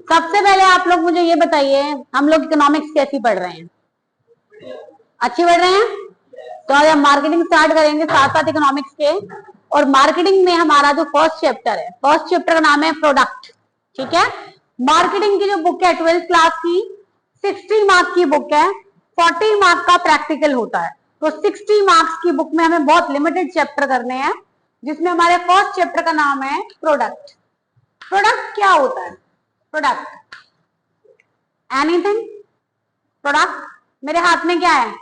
सबसे पहले आप लोग मुझे ये बताइए, हम लोग इकोनॉमिक्स कैसी पढ़ रहे हैं? अच्छी पढ़ रहे हैं? तो आज हम मार्केटिंग स्टार्ट करेंगे साथ साथ इकोनॉमिक्स के। और मार्केटिंग में हमारा जो फर्स्ट चैप्टर है, फर्स्ट चैप्टर का नाम है प्रोडक्ट। ठीक है, मार्केटिंग की जो बुक है 12th क्लास की 60 मार्क्स की बुक है, 40 मार्क्स का प्रैक्टिकल होता है। तो 60 मार्क्स की बुक में हमें बहुत लिमिटेड चैप्टर करने हैं, जिसमें हमारे फर्स्ट चैप्टर का नाम है प्रोडक्ट। प्रोडक्ट क्या होता है? Product anything. प्रोडक्ट मेरे हाथ में क्या है?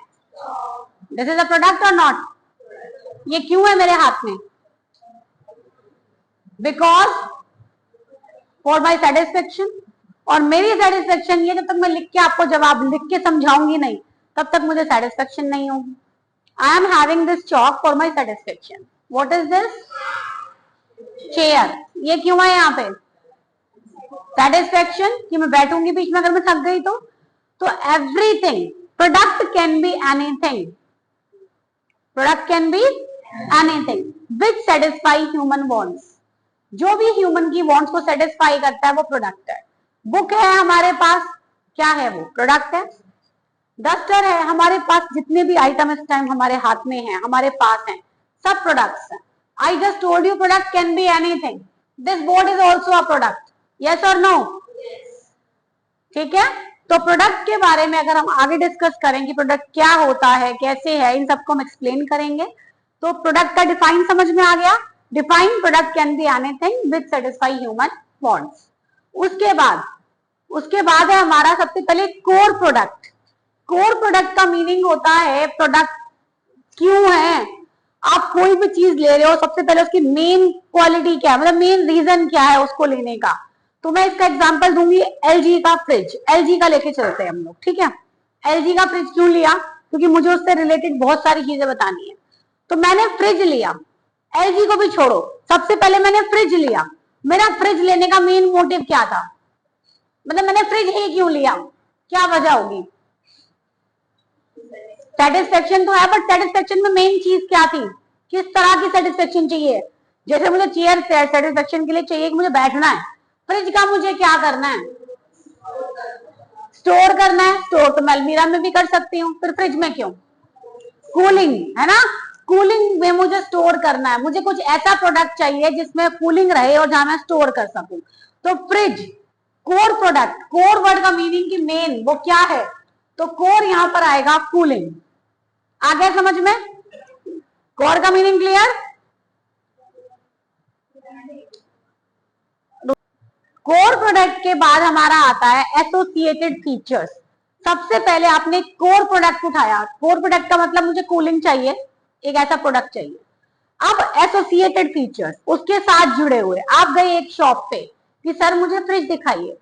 दिस इज अ प्रोडक्ट और नॉट? ये क्यों है मेरे हाथ में? Because for my satisfaction. और मेरी सेटिस्फेक्शन ये, जब तक मैं लिख के आपको जवाब लिख के समझाऊंगी नहीं तब तक मुझे सेटिस्फेक्शन नहीं होगी। I am having this chalk for my satisfaction. What is this? Chair. ये क्यों है यहाँ पे? सेटिस्फेक्शन कि मैं बैठूंगी बीच में अगर मैं थक गई तो everything. Product can be anything. Product can be anything which satisfy human wants. जो भी ह्यूमन की वांट्स को सेटिस्फाई करता है वो प्रोडक्ट है। बुक है हमारे पास, क्या है वो? प्रोडक्ट है। डस्टर है हमारे पास, जितने भी आइटम इस टाइम हमारे हाथ में है, हमारे पास हैं, सब प्रोडक्ट्स हैं। I just told you product can be anything. This board is also a product. Yes और नो? ठीक है, तो प्रोडक्ट के बारे में अगर हम आगे डिस्कस करें कि प्रोडक्ट क्या होता है, कैसे है, इन सबको हम एक्सप्लेन करेंगे। तो प्रोडक्ट का डिफाइन समझ में आ गया? Define product can be anything which satisfy human wants. उसके बाद है हमारा सबसे पहले कोर प्रोडक्ट। कोर प्रोडक्ट का मीनिंग होता है प्रोडक्ट क्यों है। आप कोई भी चीज ले रहे हो, सबसे पहले उसकी मेन क्वालिटी क्या है, मतलब मेन रीजन क्या है उसको लेने का। तो मैं इसका एग्जांपल दूंगी एलजी का फ्रिज। एलजी का लेके चलते हैं हम लोग, ठीक है। एलजी का फ्रिज क्यों लिया? क्योंकि मुझे उससे रिलेटेड बहुत सारी चीजें बतानी है। तो मैंने फ्रिज लिया, एलजी को भी छोड़ो, सबसे पहले मैंने फ्रिज लिया। मेरा फ्रिज लेने का मेन मोटिव क्या था? मतलब मैंने फ्रिज ही क्यों लिया? क्या वजह होगी? सेटिस्फेक्शन तो है, बट सेटिस्फेक्शन में मेन चीज क्या थी? किस तरह की सेटिस्फेक्शन चाहिए? जैसे मुझे चेयर सेटिस्फेक्शन के लिए चाहिए कि मुझे बैठना है, फ्रिज का मुझे क्या करना है? स्टोर करना है। स्टोर तो मैं अलमीरा में भी कर सकती हूँ, फिर फ्रिज में क्यों? कूलिंग है ना, कूलिंग में मुझे स्टोर करना है। मुझे कुछ ऐसा प्रोडक्ट चाहिए जिसमें कूलिंग रहे और जहां मैं स्टोर कर सकूं। तो fridge core product. Core word का मीनिंग की मेन वो क्या है? तो कोर यहां पर आएगा कूलिंग। आ गया समझ में? कोर का मीनिंग क्लियर? कोर प्रोडक्ट के बाद हमारा आता है एसोसिएटेड फीचर्स। सबसे पहले आपने कोर प्रोडक्ट उठाया। कोर प्रोडक्ट का मतलब मुझे कूलिंग चाहिए, एक ऐसा प्रोडक्ट चाहिए। अब एसोसिएटेड फीचर्स उसके साथ जुड़े हुए। आप गए एक शॉप पे कि सर मुझे फ्रिज दिखाइए।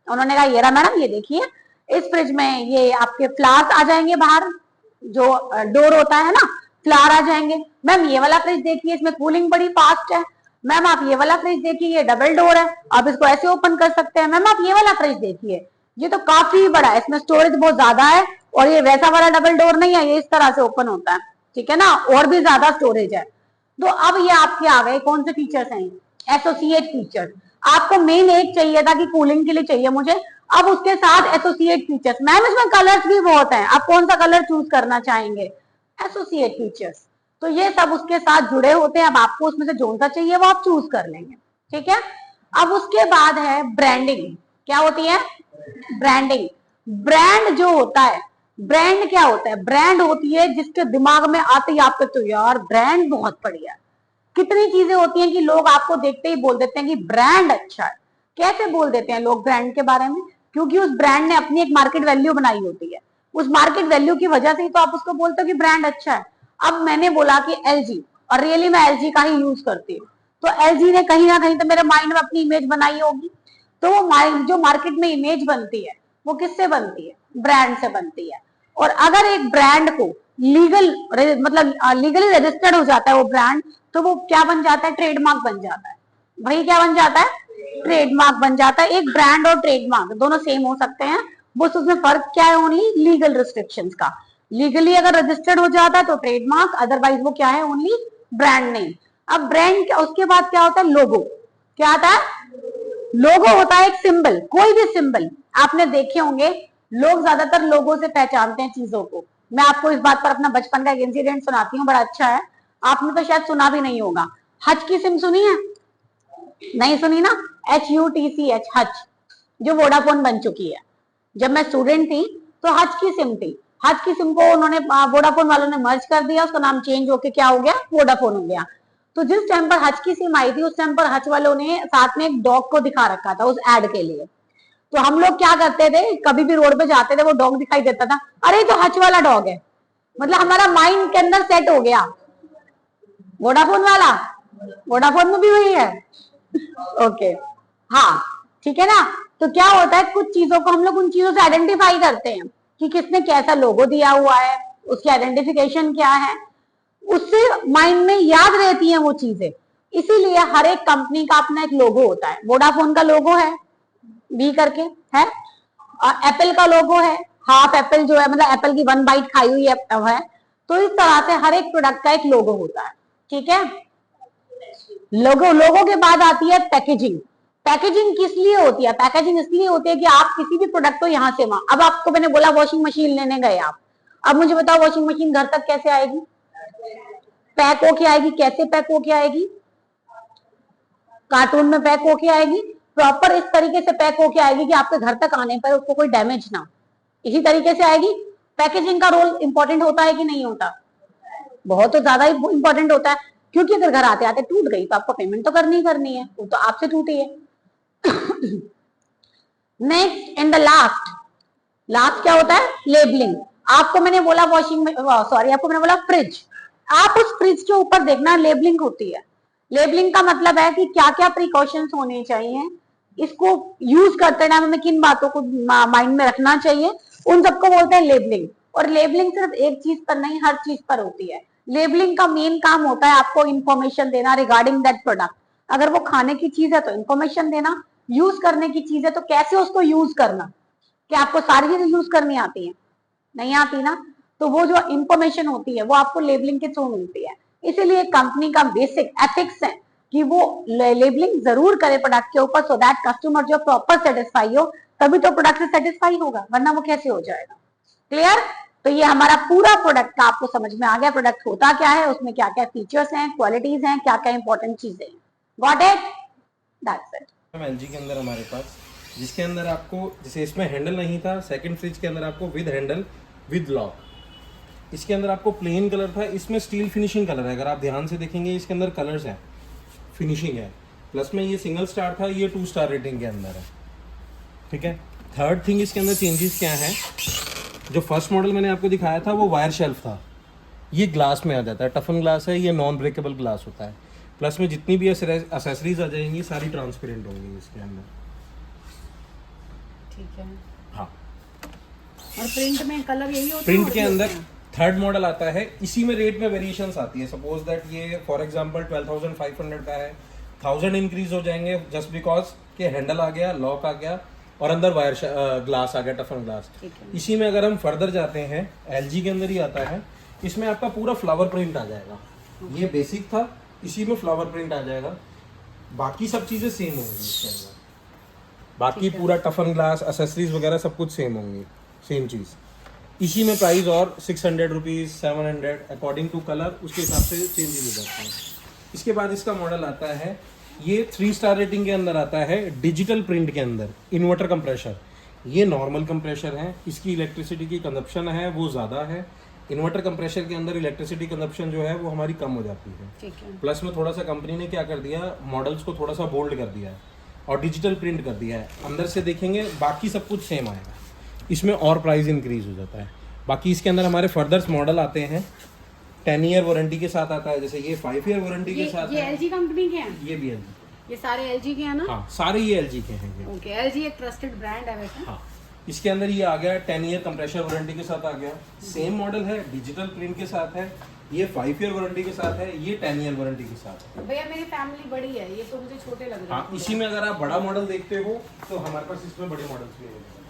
उन्होंने कहा ये रहा मैडम, ये देखिए, इस फ्रिज में ये आपके फ्लावर्स आ जाएंगे, बाहर जो डोर होता है ना, फ्लावर आ जाएंगे। मैम ये वाला फ्रिज देखिए, इसमें कूलिंग बड़ी फास्ट है। मैम आप ये वाला फ्रिज देखिए, ये डबल डोर है, आप इसको ऐसे ओपन कर सकते हैं। मैम आप ये वाला फ्रिज देखिए, ये तो काफी बड़ा है, इसमें स्टोरेज बहुत ज्यादा है, और ये वैसा वाला डबल डोर नहीं है, ये इस तरह से ओपन होता है, ठीक है ना, और भी ज्यादा स्टोरेज है। तो अब ये आपके आ गए कौन से फीचर्स हैं? Associate features. आपको मेन एक चाहिए था कि कूलिंग के लिए चाहिए मुझे, अब उसके साथ एसोसिएट फीचर्स। मैम इसमें कलर्स भी बहुत हैं, आप कौन सा कलर चूज करना चाहेंगे? Associate features. तो ये सब उसके साथ जुड़े होते हैं। अब आपको उसमें से जो सा चाहिए वो आप चूज कर लेंगे, ठीक है। अब उसके बाद है ब्रांडिंग। क्या होती है? ब्रांडिंग। ब्रांड जो होता है, ब्रांड क्या होता है? ब्रांड होती है जिसके दिमाग में आते ही आपके तो यार ब्रांड बहुत बढ़िया। कितनी चीजें होती हैं कि लोग आपको देखते ही बोल देते हैं कि ब्रांड अच्छा है। कैसे बोल देते हैं लोग ब्रांड के बारे में? क्योंकि उस ब्रांड ने अपनी एक मार्केट वैल्यू बनाई होती है, उस मार्केट वैल्यू की वजह से ही तो आप उसको बोलते हो कि ब्रांड अच्छा है। अब मैंने बोला कि एलजी, और रियली मैं एलजी का ही यूज करती हूँ, तो एलजी ने कहीं ना कहीं तो मेरे माइंड में अपनी इमेज बनाई होगी। तो वो जो मार्केट में इमेज बनती है वो किससे बनती है? ब्रांड से बनती है। और अगर एक ब्रांड को लीगल मतलब लीगली रजिस्टर्ड हो जाता है वो ब्रांड, तो वो क्या बन जाता है? ट्रेडमार्क बन जाता है। भाई क्या बन जाता है? ट्रेडमार्क बन जाता है। एक ब्रांड और ट्रेडमार्क दोनों सेम हो सकते हैं, बस उसमें फर्क क्या है? ओनली लीगल रिस्ट्रिक्शंस का। लीगली अगर रजिस्टर्ड हो जाता है तो ट्रेडमार्क, अदरवाइज वो क्या है? Only brand name. अब ब्रांड, उसके बाद क्या होता है? लोगो। क्या आता है? लोगो होता है एक सिंबल, कोई भी सिंबल आपने देखे होंगे, लोग ज्यादातर लोगों से पहचानते हैं चीजों को। मैं आपको इस बात पर अपना बचपन का एक इंसिडेंट सुनाती हूँ, बड़ा अच्छा है, आपने तो शायद सुना भी नहीं होगा। हज की सिम सुनी है? नहीं सुनी ना? HUTCH, हज, जो वोडाफोन बन चुकी है। जब मैं स्टूडेंट थी तो हज की सिम थी, हज की सिम को उन्होंने वोडाफोन वालों ने मर्ज कर दिया, उसका नाम चेंज होके क्या हो गया, वोडाफोन हो गया। तो जिस टाइम पर हज की सिम आई थी, उस टाइम पर हज वालों ने साथ में एक डॉग को दिखा रखा था उस एड के लिए। तो हम लोग क्या करते थे, कभी भी रोड पे जाते थे, वो डॉग दिखाई देता था, अरे तो हज वाला डॉग है, मतलब हमारा माइंड के अंदर सेट हो गया वोडाफोन वाला, वोडाफोन में भी वही है। ओके, हाँ, ठीक है ना। तो क्या होता है, कुछ चीजों को हम लोग उन चीजों से आइडेंटिफाई करते हैं कि किसने कैसा लोगो दिया हुआ है, उसकी आइडेंटिफिकेशन क्या है, उससे माइंड में याद रहती हैं वो चीजें। इसीलिए हर एक कंपनी का अपना एक लोगो होता है। वोडाफोन का लोगो है बी करके है, और एप्पल का लोगो है हाफ एप्पल, जो है मतलब एप्पल की 1 बाइट खाई हुई है। तो इस तरह से हर एक प्रोडक्ट का एक लोगो होता है, ठीक है। लोगो, लोगो के बाद आती है पैकेजिंग। पैकेजिंग किस लिए होती है? पैकेजिंग इसलिए होती है कि आप किसी भी प्रोडक्ट को यहाँ से वहां, अब आपको मैंने बोला वॉशिंग मशीन लेने गए आप, अब मुझे बताओ वॉशिंग मशीन घर तक कैसे आएगी? पैक होके आएगी। कैसे पैक होके आएगी? कार्टून में पैक होके आएगी, प्रॉपर इस तरीके से पैक होके आएगी कि आपके घर तक आने पर उसको कोई डैमेज ना, इसी तरीके से आएगी। पैकेजिंग का रोल इंपॉर्टेंट होता है कि नहीं होता? बहुत तो ज्यादा इंपॉर्टेंट होता है, क्योंकि अगर घर आते आते टूट गई तो आपको पेमेंट तो करनी ही करनी है, वो तो आपसे टूटी है। Next and the last, last क्या होता है? लेबलिंग। आपको मैंने बोला वॉशिंग, सॉरी आपको मैंने बोला फ्रिज, आप उस फ्रिज के ऊपर देखना लेबलिंग होती है। लेबलिंग का मतलब है कि क्या क्या प्रिकॉशंस होने चाहिए, इसको यूज करते टाइम हमें किन बातों को माइंड में रखना चाहिए, उन सबको बोलते हैं लेबलिंग। और लेबलिंग सिर्फ एक चीज पर नहीं, हर चीज पर होती है। लेबलिंग का मेन काम होता है आपको इंफॉर्मेशन देना रिगार्डिंग दैट प्रोडक्ट। अगर वो खाने की चीज है तो इंफॉर्मेशन देना, यूज करने की चीज है तो कैसे उसको यूज करना। क्या आपको सारी चीजें यूज करनी आती है? नहीं आती ना, तो वो जो इंफॉर्मेशन होती है वो आपको लेबलिंग के थ्रू मिलती है। इसीलिए कंपनी का बेसिक एथिक्स है कि वो लेबलिंग जरूर करे प्रोडक्ट के ऊपर, सो दैट कस्टमर जो प्रॉपर सेटिस्फाई हो, तभी तो प्रोडक्ट से सेटिस्फाई होगा, वरना वो कैसे हो जाएगा। क्लियर? तो ये हमारा पूरा प्रोडक्ट का आपको समझ में आ गया, प्रोडक्ट होता क्या है, उसमें क्या क्या फीचर्स हैं, क्वालिटीज हैं, क्या क्या इंपॉर्टेंट चीजें हैं। Got it? That's it. LG के अंदर हमारे पास, जिसके अंदर आपको, जैसे इसमें हैंडल नहीं था, सेकंड फ्रिज के अंदर आपको विद हैंडल विद लॉक, इसके अंदर आपको प्लेन कलर था, इसमें स्टील फिनिशिंग कलर है। अगर आप ध्यान से देखेंगे इसके अंदर कलर्स हैं, फिनिशिंग है। प्लस में ये सिंगल स्टार था, ये 2 स्टार रेटिंग के अंदर है, ठीक है। थर्ड थिंग इसके अंदर चेंजेस क्या है, जो फर्स्ट मॉडल मैंने आपको दिखाया था वो वायर शेल्फ था, ये ग्लास में आ जाता है, टफन ग्लास है, ये नॉन ब्रेकेबल ग्लास होता है। प्लस में जितनी भी एसेसरीज आ जाएंगी सारी ट्रांसपेरेंट होंगी इसके अंदर, ठीक है। हाँ। और प्रिंट में कलर यही होता है? प्रिंट के अंदर थर्ड मॉडल आता है, इसी में रेट में वेरिएशंस आती है। सपोज दैट ये फॉर एग्जांपल 12,500 का है, 1000 इंक्रीज हो जाएंगे जस्ट बिकॉज के हैंडल आ गया, लॉक आ गया और अंदर वायर ग्लास आ गया, टफन ग्लास। इसी में अगर हम फर्दर जाते हैं, एलजी के अंदर ही आता है, इसमें आपका पूरा फ्लावर प्रिंट आ जाएगा। ये बेसिक था, इसी में फ्लावर प्रिंट आ जाएगा, बाकी सब चीजें सेम होंगी इसके अंदर, बाकी पूरा टफन ग्लास, एसेसरीज वगैरह सब कुछ सेम होंगी, सेम चीज। इसी में प्राइस और 600 रुपीज, 700 अकॉर्डिंग टू कलर, उसके हिसाब से चेंजेस हो जाते हैं। इसके बाद इसका मॉडल आता है, ये 3 स्टार रेटिंग के अंदर आता है, डिजिटल प्रिंट के अंदर, इन्वर्टर कंप्रेशर। ये नॉर्मल कंप्रेशर है, इसकी इलेक्ट्रिसिटी की कंजप्शन है वो ज़्यादा है। इन्वर्टर कंप्रेशर के अंदर इलेक्ट्रिसिटी कंजप्शन जो है वो हमारी कम हो जाती है। प्लस में थोड़ा सा कंपनी ने क्या कर दिया, मॉडल्स को थोड़ा सा बोल्ड कर दिया है और डिजिटल प्रिंट कर दिया है। अंदर से देखेंगे बाकी सब कुछ सेम आएगा, इसमें और प्राइस इंक्रीज हो जाता है। बाकी इसके अंदर हमारे फर्दर्स मॉडल आते हैं, 10 ईयर वारंटी के साथ आता है, जैसे ये 5 ईयर वारंटी के साथ ये एलजी कंपनी के हैं? ये भी एलजी, ये सारे एलजी के हैं ना? हाँ, सारे ये एलजी के हैं। ओके, एलजी एक ट्रस्टेड ब्रांड है वैसे। हाँ, इसके अंदर ये आ गया 10 ईयर कंप्रेशर वारंटी के साथ आ गया, सेम मॉडल है, डिजिटल प्रिंट के साथ है। ये 5 ईयर वारंटी के साथ है, ये 10 ईयर वारंटी के साथ है। भैया मेरी फैमिली बड़ी है, ये तो मुझे छोटे लग रहे हैं। हाँ, इसी में अगर आप बड़ा मॉडल देखते हो तो हमारे पास इसमें बड़े मॉडल्स भी अवेलेबल है।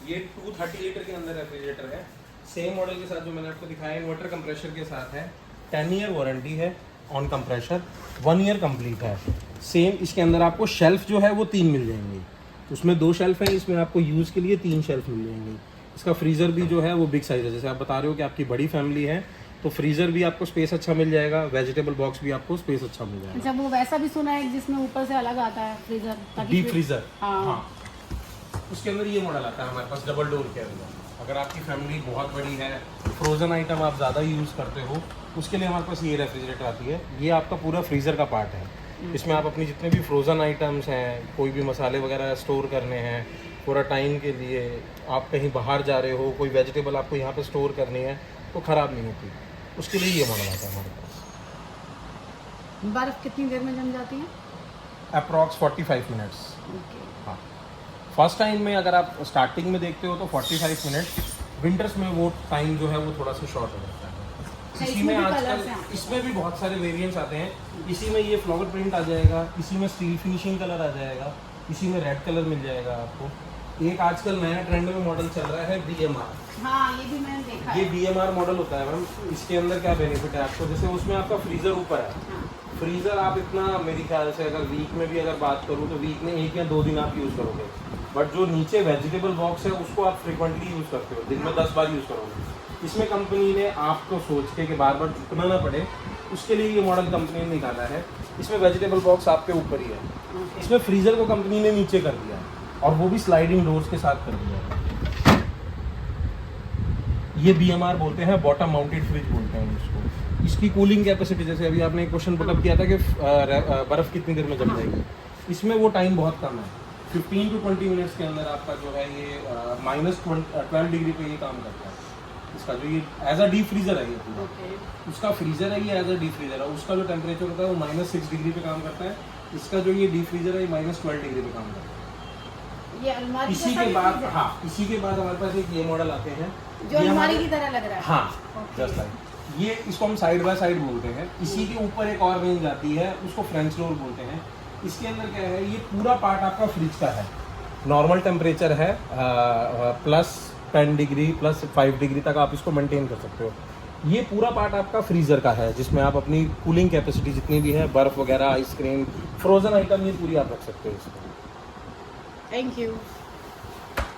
ये 230 लीटर के अंदर रेफ्रिजरेटर है, सेम मॉडल के साथ जो मैंने आपको दिखाया, इन्वर्टर कंप्रेशर के साथ है, 10 ईयर वारंटी है, ऑन कंप्रेशर, 1 ईयर कंप्लीट है। सेम इसके अंदर आपको शेल्फ जो है वो 3 मिल जाएंगी, उसमें 2 शेल्फ हैं, इसमें आपको यूज़ के लिए 3 शेल्फ मिल जाएंगी। इसका फ्रीज़र भी जो है वो बिग साइज़ है, जैसे आप बता रहे हो कि आपकी बड़ी फैमिली है तो फ्रीज़र भी आपको स्पेस अच्छा मिल जाएगा, वेजिटेबल बॉक्स भी आपको स्पेस अच्छा मिल जाएगा। अच्छा, वो वैसा भी सुना है जिसमें ऊपर से अलग आता है फ्रीजर, डीप फ्रीज़र, हाँ। हाँ, उसके अंदर ये मॉडल आता है हमारे पास डबल डोर के अंदर। अगर आपकी फैमिली बहुत बड़ी है, फ्रोज़न आइटम आप ज़्यादा यूज़ करते हो, उसके लिए हमारे पास ये रेफ्रिजरेटर आती है। ये आपका पूरा फ्रीज़र का पार्ट है, इसमें आप अपनी जितने भी फ्रोज़न आइटम्स हैं, कोई भी मसाले वगैरह स्टोर करने हैं पूरा टाइम के लिए, आप कहीं बाहर जा रहे हो, कोई वेजिटेबल आपको यहाँ पे स्टोर करनी है तो ख़राब नहीं होती, उसके लिए ये मॉडल आता है हमारे पास। बर्फ कितनी देर में जम जाती है? Approx 45 minutes. ओके। हाँ, फर्स्ट टाइम में अगर आप स्टार्टिंग में देखते हो तो 45 मिनट, विंटर्स में वो टाइम जो है वो थोड़ा सा शॉर्ट हो जाता है। इसी इसमें में भी आजकल colours हैं? इसमें भी बहुत सारे वेरिएंट्स आते हैं। इसी में ये फ्लावर प्रिंट आ जाएगा, इसी में स्टील फिनिशिंग कलर आ जाएगा, इसी में रेड कलर मिल जाएगा आपको। एक आजकल नया ट्रेंड में मॉडल चल रहा है BMR। हाँ, ये भी मैंने देखा ये है। BMR मॉडल होता है मैम। इसके अंदर क्या बेनिफिट है आपको, जैसे उसमें आपका फ्रीज़र ऊपर है, फ्रीज़र आप इतना मेरे ख्याल से अगर वीक में भी अगर बात करूँ तो वीक में 1 या 2 दिन आप यूज़ करोगे, बट जो नीचे वेजिटेबल बॉक्स है उसको आप फ्रिक्वेंटली यूज़ करते हो, दिन में 10 बार यूज़ करोगे। इसमें कंपनी ने आपको सोच के कि बार बार झुकना ना पड़े, उसके लिए ये मॉडल कंपनी ने निकाला है। इसमें वेजिटेबल बॉक्स आपके ऊपर ही है, इसमें फ्रीज़र को कंपनी ने नीचे कर दिया है, और वो भी स्लाइडिंग डोर्स के साथ कर दिया है। ये BMR बोलते हैं, बॉटम माउंटेड फ्रिज बोलते हैं इसको। इसकी कूलिंग कैपेसिटी, जैसे अभी आपने एक क्वेश्चन पुटअप किया था कि बर्फ़ कितनी देर में जम जाएगी, इसमें वो टाइम बहुत कम है। 15 to 20 मिनट्स के अंदर आपका जो है ये -12 डिग्री पे ये काम करता है। इसका जो ये एज अ डीप फ्रीज़र है ये पूरा, उसका फ्रीज़र है ये एज अ डीप फ्रीज़र है, उसका जो टेम्परेचर होता है वो -6 डिग्री पे काम करता है। इसका जो ये डीप फ्रीज़र है ये -12 डिग्री पे काम करता है। ये अलमारी इसी के बाद, हाँ, इसी के बाद हमारे पास एक ये मॉडल आते हैं जो अलमारी की तरह लग रहा है। हाँ, जस्ट लाइक ये, इसको हम साइड बाय साइड बोलते हैं। इसी के ऊपर एक और रेंज आती है, उसको फ्रेंच डोर बोलते हैं। इसके अंदर क्या है, ये पूरा पार्ट आपका फ्रिज का है, नॉर्मल टेम्परेचर है +10 डिग्री +5 डिग्री तक आप इसको मेंटेन कर सकते हो। ये पूरा पार्ट आपका फ्रीज़र का है, जिसमें आप अपनी कूलिंग कैपेसिटी जितनी भी है, बर्फ़ वगैरह, आइसक्रीम, फ्रोज़न आइटम, ये पूरी आप रख सकते हो इसमें। Thank you.